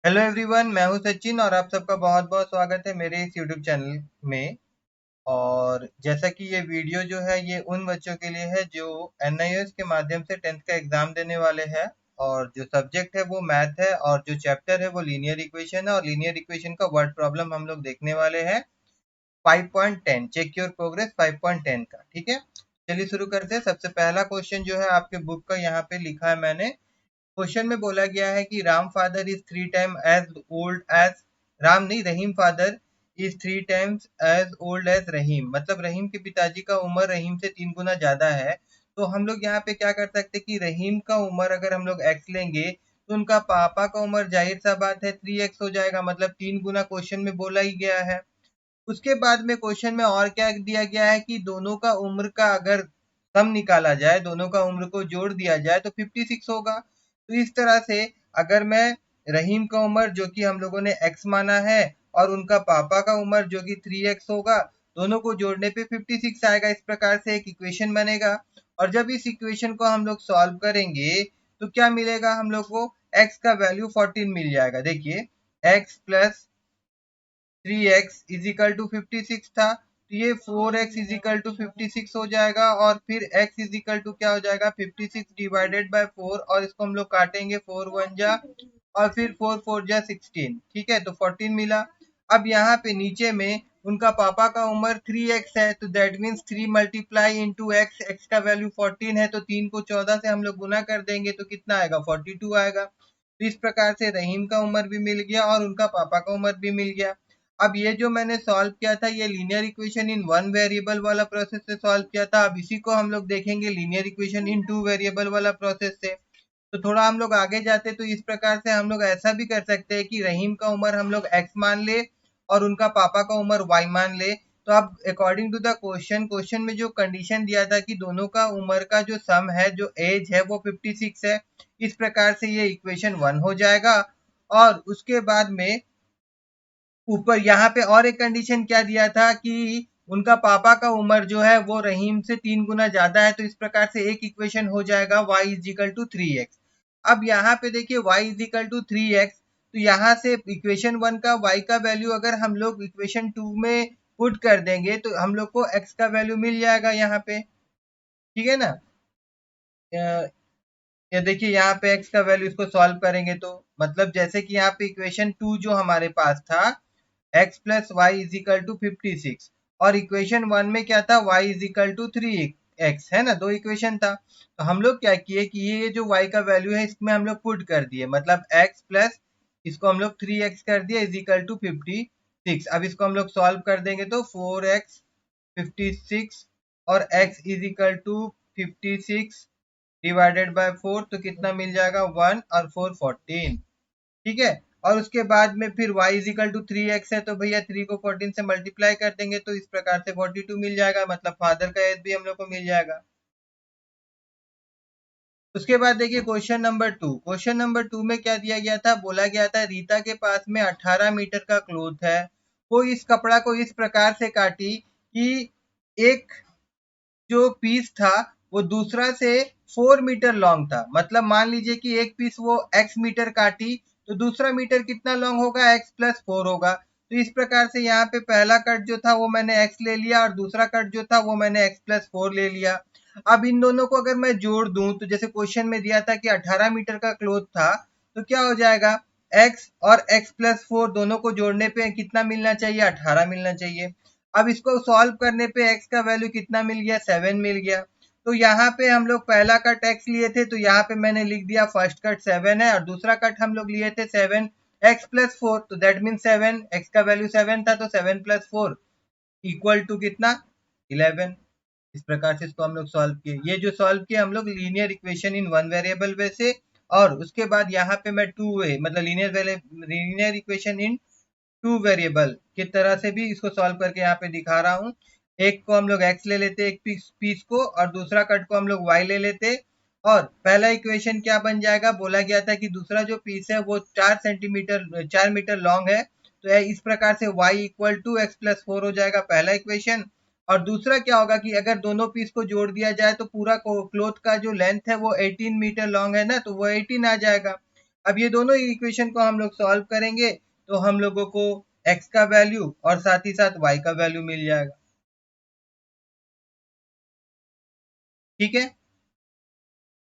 Hello everyone, मैं हूं सचिन और आप सबका बहुत बहुत स्वागत है मेरे इस यूट्यूब चैनल में। और जैसा कि ये वीडियो जो है ये उन बच्चों के लिए है जो एनआईएस के माध्यम से 10th का एग्जाम देने वाले हैं। और जो सब्जेक्ट है वो मैथ है और जो चैप्टर है वो लीनियर इक्वेशन है और लीनियर इक्वेशन का वर्ड प्रॉब्लम हम लोग देखने वाले हैं 5.10। चेक योर प्रोग्रेस 5.10 का। ठीक है, चलिए शुरू करते हैं। सबसे पहला क्वेश्चन जो है आपके बुक का यहाँ पे लिखा है मैंने। क्वेश्चन में बोला गया है कि Ram father is 3 time as old as Ram नहीं, Rahim father is 3 times as old as Rahim. मतलब रहीम के पिताजी का उम्र रहीम से 3 गुना ज्यादा है। तो हम लोग यहाँ पे क्या कर सकते हैं कि रहीम का उम्र अगर हम लोग एक्स लेंगे तो उनका पापा का उम्र जाहिर सा बात है 3x हो जाएगा, मतलब 3 गुना क्वेश्चन में बोला ही गया है। उसके बाद में क्वेश्चन में और क्या दिया गया है कि दोनों का उम्र का अगर सम निकाला जाए, दोनों का उम्र को जोड़ दिया जाए तो 56 होगा। तो इस तरह से अगर मैं रहीम का उम्र जो कि हम लोगों ने x माना है और उनका पापा का उम्र जो कि 3x होगा, दोनों को जोड़ने पे 56 आएगा। इस प्रकार से एक इक्वेशन बनेगा। और जब इस इक्वेशन को हम लोग सॉल्व करेंगे तो क्या मिलेगा हम लोग को? x का वैल्यू 14 मिल जाएगा। देखिए, x plus 3x is equal to 56 था, तो ये 4x इज इक्वल टू 56 हो जाएगा। और फिर x इज इक्वल टू क्या हो जाएगा? 56 डिवाइडेड बाय 4, और इसको हम लोग काटेंगे 4 1 जा और फिर 4 4 जा 16। ठीक है, तो 14 मिला। अब यहाँ पे नीचे में उनका पापा का उम्र 3x है, तो that means 3 multiply into x. X का वैल्यू 14 है, तो 3 को 14 से हम लोग गुना कर देंगे तो कितना आएगा? 42 आएगा। तो इस प्रकार से रहीम का उम्र भी मिल गया और उनका पापा का उम्र भी मिल गया। अब ये जो मैंने सॉल्व किया था ये linear equation in one variable वाला प्रोसेस से सॉल्व किया था। अब इसी को हम लोग देखेंगे लीनियर इक्वेशन इन टू वेरिएबल वाला प्रोसेस से। तो थोड़ा हम लोग आगे जाते तो इस प्रकार से हम लोग ऐसा भी कर सकते हैं कि रहीम का उम्र हम लोग x मान ले और उनका पापा का उम्र y मान ले। तो अब अकॉर्डिंग टू द क्वेश्चन में जो कंडीशन दिया था कि दोनों का उम्र का जो सम है, जो एज है वो 56 है, इस प्रकार से ये इक्वेशन 1 हो जाएगा। और उसके बाद में ऊपर यहाँ पे और एक कंडीशन क्या दिया था कि उनका पापा का उम्र जो है वो रहीम से 3 गुना ज्यादा है। तो इस प्रकार से एक इक्वेशन हो जाएगा y is equal to 3x। अब यहाँ पे देखिए y is equal to 3x, तो यहाँ से इक्वेशन 1 का y का वैल्यू अगर हम लोग इक्वेशन 2 में पुट कर देंगे तो हम लोग को x का वैल्यू मिल जाएगा यहाँ पे। ठीक है ना? ये देखिए यहाँ पे x का वैल्यू, इसको सॉल्व करेंगे तो मतलब जैसे कि यहाँ पे इक्वेशन 2 जो हमारे पास था x plus Y is equal to 56, और इक्वेशन 1 में क्या था? y is equal to 3x, है ना? दो इक्वेशन था। तो हम लोग क्या किए कि ये जो y का वैल्यू है इसमें हम लोग पुट कर दिए, मतलब x प्लस इसको हम लोग 3x कर दिए इज इक्वल टू 56। अब इसको हम लोग सॉल्व कर देंगे तो 4x 56 और x is equal to 56 divided by 4, तो कितना मिल जाएगा? 1 और 4 14। ठीक है, और उसके बाद में फिर y is equal to 3x है, तो भैया 3 को 14 से मल्टीप्लाई कर देंगे तो इस प्रकार से 42 मिल जाएगा, मतलब फादर का एज भी हम लोग को मिल जाएगा। उसके बाद देखिए क्वेश्चन नंबर 2। क्वेश्चन नंबर 2 में क्या दिया गया था? बोला गया था रीता के पास में 18 मीटर का क्लोथ है, वो इस कपड़ा को इस प्रकार से काटी कि एक जो पीस था वो दूसरा से 4 मीटर लॉन्ग था। मतलब मान लीजिए कि एक पीस वो x मीटर काटी तो दूसरा मीटर कितना लॉन्ग होगा? x प्लस 4 होगा। तो इस प्रकार से यहाँ पे पहला कट जो था वो मैंने x ले लिया और दूसरा कट जो था वो मैंने x प्लस 4 ले लिया। अब इन दोनों को अगर मैं जोड़ दूं तो जैसे क्वेश्चन में दिया था कि 18 मीटर का क्लोथ था, तो क्या हो जाएगा? x और x प्लस 4 दोनों को जोड़ने पे कितना मिलना चाहिए? 18 मिलना चाहिए। अब इसको सॉल्व करने पे x का वैल्यू कितना मिल गया? 7 मिल गया। तो यहाँ पे हम लोग पहला कट x लिए थे तो यहाँ पे मैंने लिख दिया फर्स्ट कट 7 है और दूसरा कट हम लोग लिए थे 7 x प्लस 4, तो दैट मीन 7, x का वैल्यू 7 था तो 7 प्लस 4 इक्वल टू कितना? 11। इस प्रकार से इसको हम लोग सॉल्व किए। ये जो सॉल्व किया हम लोग linear equation in one variable way से। और उसके बाद यहाँ पे मैं टू वे मतलब लीनियर इक्वेशन इन टू वेरिएबल की तरह से भी इसको सॉल्व करके यहाँ पे दिखा रहा हूँ। एक को हम लोग x ले लेते एक पीस को, और दूसरा कट को हम लोग y ले लेते। और पहला इक्वेशन क्या बन जाएगा? बोला गया था कि दूसरा जो पीस है वो 4 मीटर लॉन्ग है, तो इस प्रकार से y equal to X plus 4 हो जाएगा पहला इक्वेशन। और दूसरा क्या होगा कि अगर दोनों पीस को जोड़ दिया जाए तो पूरा क्लोथ का जो लेंथ है वो 18 मीटर लॉन्ग है ना, तो वो 18 आ जाएगा। अब ये दोनों इक्वेशन को हम लोग सॉल्व करेंगे तो हम लोगों को x का वैल्यू और साथ ही साथ y का वैल्यू मिल जाएगा। ठीक है,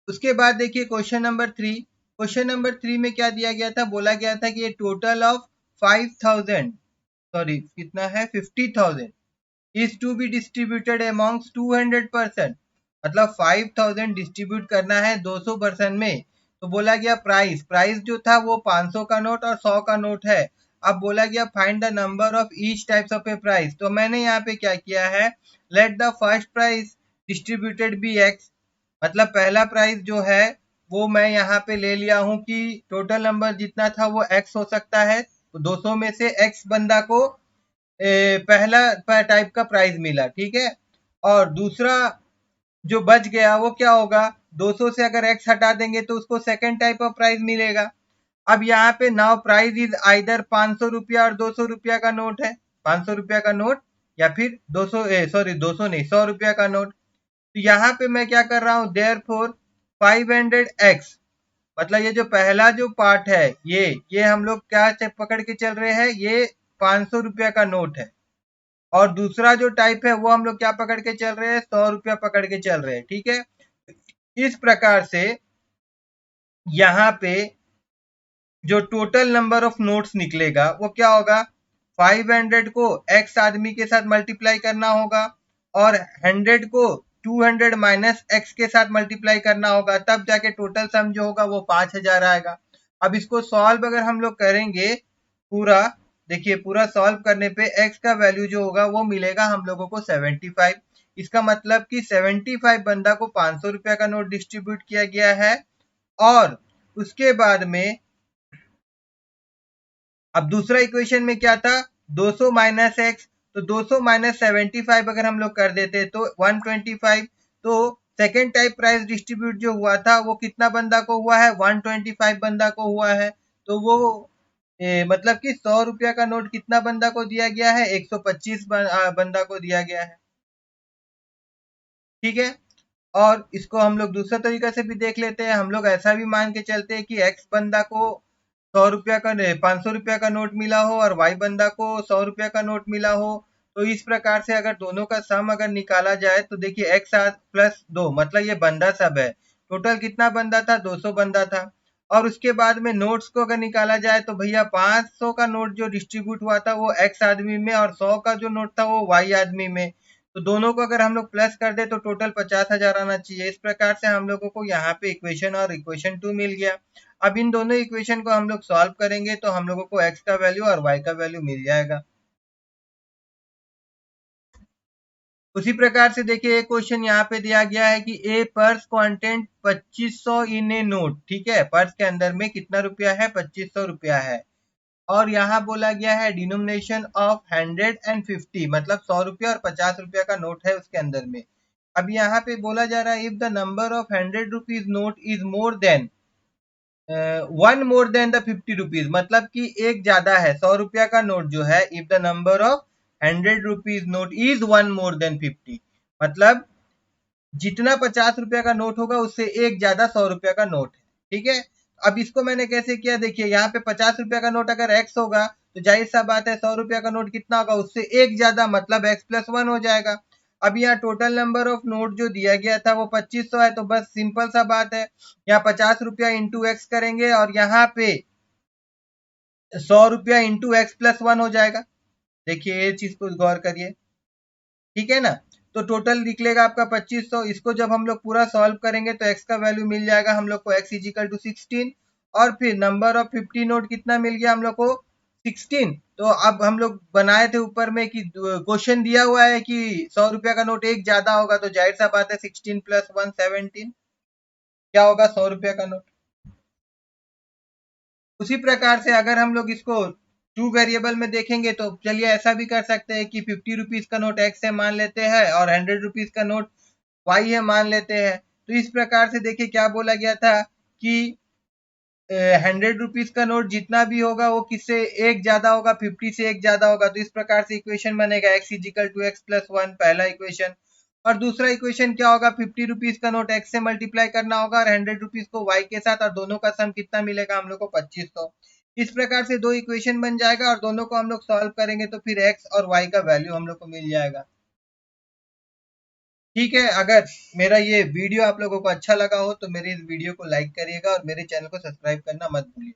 उसके बाद देखिए क्वेश्चन नंबर 3। क्वेश्चन नंबर 3 में क्या दिया गया था, बोला गया था कि ये टोटल ऑफ 5000, सॉरी कितना है 50,000 is to be distributed amongst 200%, मतलब 5000 डिस्ट्रीब्यूट करना है 200% में। तो बोला गया प्राइस, प्राइस जो था वो 500 का नोट और 100 का नोट है। अब बोला गया find the number of each types of a price. तो मैंने यहाँ पे क्या किया है, let the first price distributed be X, मतलब पहला प्राइस जो है वो मैं यहाँ पे ले लिया हूँ कि टोटल नंबर जितना था वो एक्स हो सकता है, तो 200 में से एक्स बंदा को पहला टाइप का प्राइज मिला। ठीक है, और दूसरा जो बच गया वो क्या होगा, 200 से अगर एक्स हटा देंगे तो उसको सेकंड टाइप ऑफ प्राइज मिलेगा। अब यहाँ पे नाउ प्राइस इज आइदर 500 रुपया और 200 रुपया का नोट है, 500 रुपया का नोट या फिर 200 सॉरी 200 नहीं 100 रुपया का नोट। तो यहाँ पे मैं क्या कर रहा हूँ, देयर फोर 500x, मतलब ये जो पहला जो पार्ट है ये हम लोग क्या पकड़ के चल रहे हैं, ये 500 रुपया का नोट है। और दूसरा जो टाइप है वो हम लोग क्या पकड़ के चल रहे हैं, 100 रुपया पकड़ के चल रहे हैं। ठीक है, इस प्रकार से यहाँ पे जो टोटल नंबर ऑफ नोट्स निकलेगा वो क्या होगा, 500 को x आदमी के साथ मल्टीप्लाई करना होगा और 100 को 200 माइनस x के साथ मल्टीप्लाई करना होगा, तब जाके टोटल सम जो होगा वो 5000 आएगा। अब इसको सॉल्व अगर हम लोग करेंगे पूरा, देखिए पूरा सॉल्व करने पे x का वैल्यू जो होगा वो मिलेगा हम लोगों को 75। इसका मतलब कि 75 बंदा को 500 रुपया का नोट डिस्ट्रीब्यूट किया गया है। और उसके बाद में अब दूसरा इक्वेशन में क्या था, 200 माइनस एक्स, तो 200 माइनस 75 अगर हम लोग कर देते तो 125। तो सेकेंड टाइप प्राइस डिस्ट्रीब्यूट जो हुआ था वो कितना बंदा को हुआ है, 125 बंदा को हुआ है। तो वो मतलब कि 100 रुपया का नोट कितना बंदा को दिया गया है, 125 बंदा को दिया गया है। ठीक है, और इसको हम लोग दूसरा तरीका से भी देख लेते हैं। हम लोग ऐसा भी मान के चलते हैं कि एक्स बंदा को 100 रुपया का 500 रुपया का नोट मिला हो और वाई बंदा को 100 रुपया का नोट मिला हो। तो इस प्रकार से अगर दोनों का सम अगर निकाला जाए तो देखिए एक्स प्लस 2, मतलब ये बंदा सब है। टोटल कितना बंदा था, 200 बंदा था। और उसके बाद में नोट्स को अगर निकाला जाए तो भैया 500 का नोट जो डिस्ट्रीब्यूट हुआ था वो एक्स आदमी में और 100 का जो नोट था वो वाई आदमी में। तो दोनों को अगर हम लोग प्लस कर दे तो टोटल 50,000 आना चाहिए। इस प्रकार से हम लोगों को यहाँ पे इक्वेशन और इक्वेशन 2 मिल गया। अब इन दोनों इक्वेशन को हम लोग सॉल्व करेंगे तो हम लोगों को x का वैल्यू और y का वैल्यू मिल जाएगा। उसी प्रकार से देखिए एक क्वेश्चन यहाँ पे दिया गया है कि ए पर्स कंटेंट 2500 इन ए नोट। ठीक है, पर्स के अंदर में कितना रुपया है, 2500 रुपया है। और यहाँ बोला गया है डिनोमिनेशन ऑफ 100 एंड 50, मतलब 100 रुपया और 50 रुपया का नोट है उसके अंदर में। अब यहाँ पे बोला जा रहा है if the number of 100 rupees note is more than one more than the 50 rupees, मतलब कि एक ज्यादा है, 100 रुपया का नोट जो है, if the number of 100 rupees note is one more than 50, मतलब जितना 50 रुपया का नोट होगा उससे एक ज्यादा 100 रुपया का नोट है। ठीक है, अब इसको मैंने कैसे किया, देखिए यहाँ पे 50 रुपया का नोट अगर एक्स होगा तो जाहिर सा बात है 100 रुपया का नोट कितना होगा, उससे एक ज्यादा, मतलब एक्स प्लस 1 हो जाएगा। अब यहाँ टोटल नंबर ऑफ नोट जो दिया गया था वो 2500 है, तो बस सिंपल सा बात है, यहाँ 50 रुपया इंटू एक्स करेंगे और यहाँ पे 100 रुपया इंटू एक्स प्लस 1 हो जाएगा। देखिए ये चीज को गौर करिए। ठीक है ना, तो टोटल निकलेगा आपका 2500। इसको जब हम लोग पूरा सॉल्व करेंगे तो x का वैल्यू मिल जाएगा हम लोग को, x इजिकल टू 16। और फिर नंबर ऑफ 50 नोट कितना मिल गया हम लोग को, 16। तो अब हम लोग बनाए थे ऊपर में कि क्वेश्चन दिया हुआ है कि 100 रुपया का नोट एक ज्यादा होगा, तो जाहिर सा बात है 16 प्लस 1 17 क्या होगा, 100 रुपया का नोट। उसी प्रकार से अगर हम लोग इसको टू वेरिएबल में देखेंगे तो चलिए ऐसा भी कर सकते हैं कि 50 रुपीज का नोट एक्स है मान लेते हैं और 100 रुपीज का नोट वाई है मान लेते हैं। तो इस प्रकार से देखिए क्या बोला गया था कि 100 रुपीज का नोट जितना भी होगा वो किससे एक ज्यादा होगा, 50 से एक ज्यादा होगा। तो इस प्रकार से इक्वेशन बनेगा x is equal to X plus 1, पहला इक्वेशन। और दूसरा इक्वेशन क्या होगा, 50 रुपीज का नोट एक्स से मल्टीप्लाई करना होगा और 100 रुपीज को वाई के साथ, और दोनों का सम कितना मिलेगा हम लोग को, 2500। इस प्रकार से दो इक्वेशन बन जाएगा और दोनों को हम लोग सॉल्व करेंगे तो फिर एक्स और वाई का वैल्यू हम लोग को मिल जाएगा। ठीक है, अगर मेरा ये वीडियो आप लोगों को अच्छा लगा हो तो मेरे इस वीडियो को लाइक करिएगा और मेरे चैनल को सब्सक्राइब करना मत भूलिए।